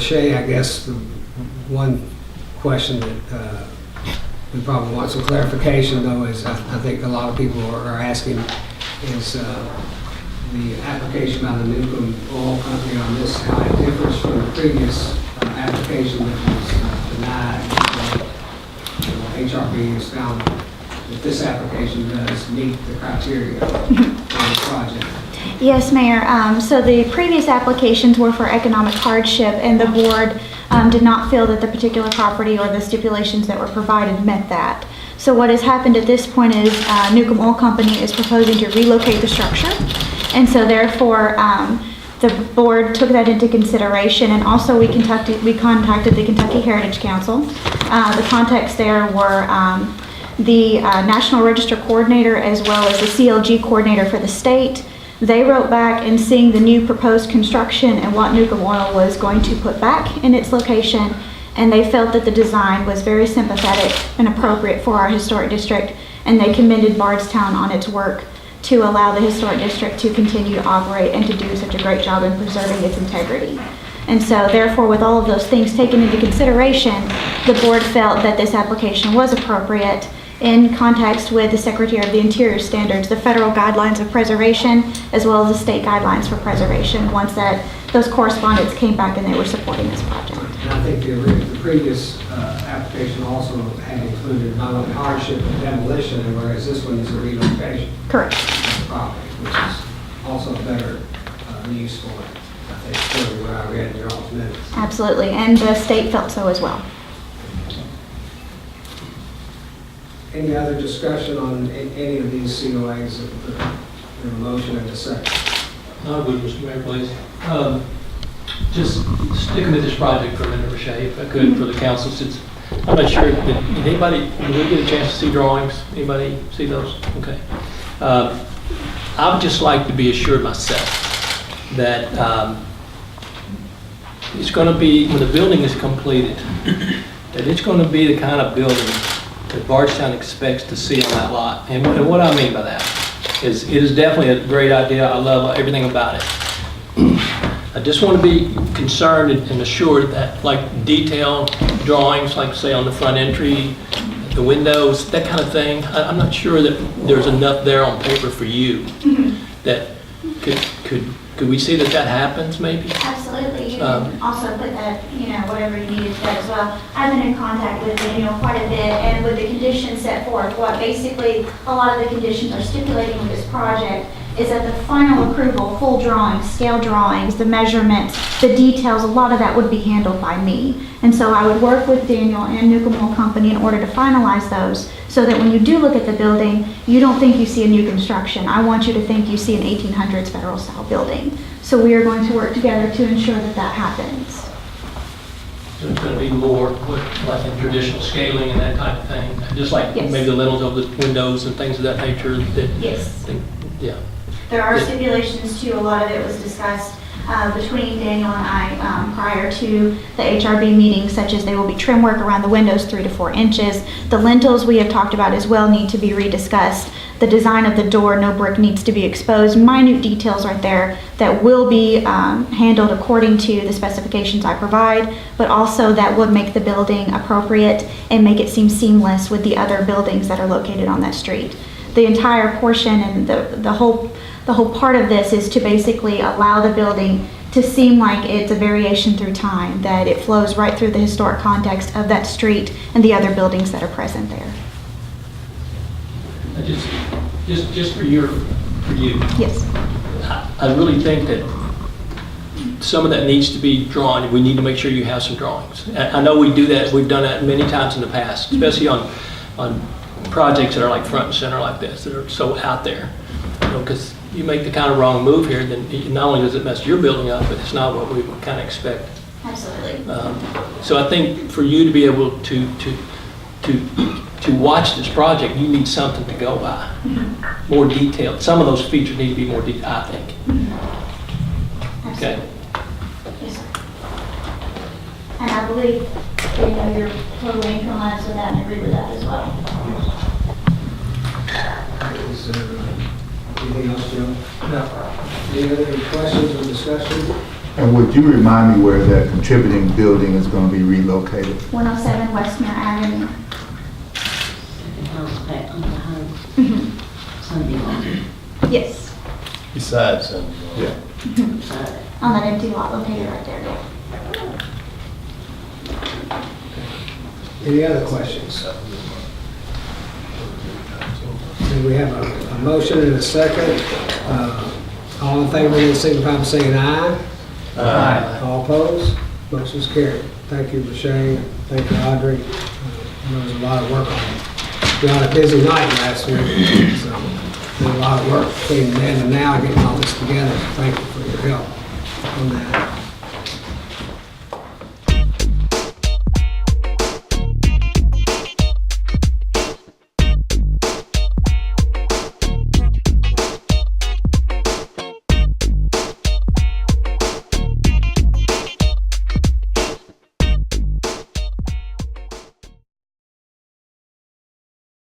Rashay, I guess the one question that we probably want some clarification though is I think a lot of people are asking is the application by the Newcomb Oil Company on this, how it differs from the previous application that was denied. HRB has found that this application does meet the criteria for the project. Yes, Mayor. So the previous applications were for economic hardship, and the board did not feel that the particular property or the stipulations that were provided met that. So what has happened at this point is Newcomb Oil Company is proposing to relocate the structure, and so therefore the board took that into consideration, and also we contacted the Kentucky Heritage Council. The contacts there were the National Register Coordinator as well as the CLG Coordinator for the state. They wrote back and seeing the new proposed construction and what Newcomb Oil was going to put back in its location, and they felt that the design was very sympathetic and appropriate for our historic district, and they commended Bardstown on its work to allow the historic district to continue to operate and to do such a great job in preserving its integrity. And so therefore, with all of those things taken into consideration, the board felt that this application was appropriate in context with the Secretary of the Interior standards, the federal guidelines of preservation, as well as the state guidelines for preservation, once those correspondents came back and they were supporting this project. And I think the previous application also had included not only hardship but demolition, whereas this one is a relocation. Correct. Of the property, which is also better use for it. I think certainly what I read in your all's minutes. Absolutely, and the state felt so as well. Any other discussion on any of these COAs? The motion and the second. No, good, Mr. Mayor, please. Just sticking with this project for a minute, Rashay, if I could, for the council, since I'm not sure, did anybody, did we get a chance to see drawings? Anybody see those? Okay. I would just like to be assured myself that it's going to be, when the building is completed, that it's going to be the kind of building that Bardstown expects to see on that lot. And what I mean by that is it is definitely a great idea. I love everything about it. I just want to be concerned and assured that like detailed drawings, like say on the front entry, the windows, that kind of thing, I'm not sure that there's enough there on paper for you that could we see that happens maybe? Absolutely. You can also put that, whatever you needed to that as well. I've been in contact with Daniel quite a bit, and with the conditions set forth, what basically a lot of the conditions are stipulating with this project is that the final approval, full drawings, scale drawings, the measurements, the details, a lot of that would be handled by me. And so I would work with Daniel and Newcomb Oil Company in order to finalize those so that when you do look at the building, you don't think you see a new construction. I want you to think you see an 1800s federal style building. So we are going to work together to ensure that that happens. So it's going to be more like in traditional scaling and that type of thing, just like Yes. maybe the lintels of the windows and things of that nature. Yes. Yeah. There are stipulations too. A lot of it was discussed between Daniel and I prior to the HRB meeting, such as there will be trim work around the windows 3 to 4 inches. The lintels we have talked about as well need to be rediscussed. The design of the door, no brick needs to be exposed. Minute details right there that will be handled according to the specifications I provide, but also that would make the building appropriate and make it seem seamless with the other buildings that are located on that street. The entire portion and the whole part of this is to basically allow the building to seem like it's a variation through time, that it flows right through the historic context of that street and the other buildings that are present there. Just for you. Yes. I really think that some of that needs to be drawn. We need to make sure you have some drawings. I know we do that. We've done that many times in the past, especially on projects that are like front and center like this, that are so out there. Because you make the kind of wrong move here, then not only does it mess your building up, but it's not what we kind of expect. Absolutely. So I think for you to be able to watch this project, you need something to go by. Mm-hmm. More detailed. Some of those features need to be more detailed, I think. Mm-hmm. Okay. Yes, sir. And I believe you're totally in compliance with that and agree with that as well. Is there anything else, Joe? No. Any other questions or discussion? And would you remind me where that contributing building is going to be relocated? 107 Westmere Avenue. House back on the house, Mhm. Sunday morning. Yes, Besides, Yeah. Sorry. on that empty lot located right there. Any other questions? Okay, we have a motion and a second. All in favor, signify by saying aye. Aye. All opposed? Motion's carried. Thank you, Rashay. Thank you, Audrey. There was a lot of work on it. We had a busy night last week, so did a lot of work between then and now getting all this together. Thank you for your help on that.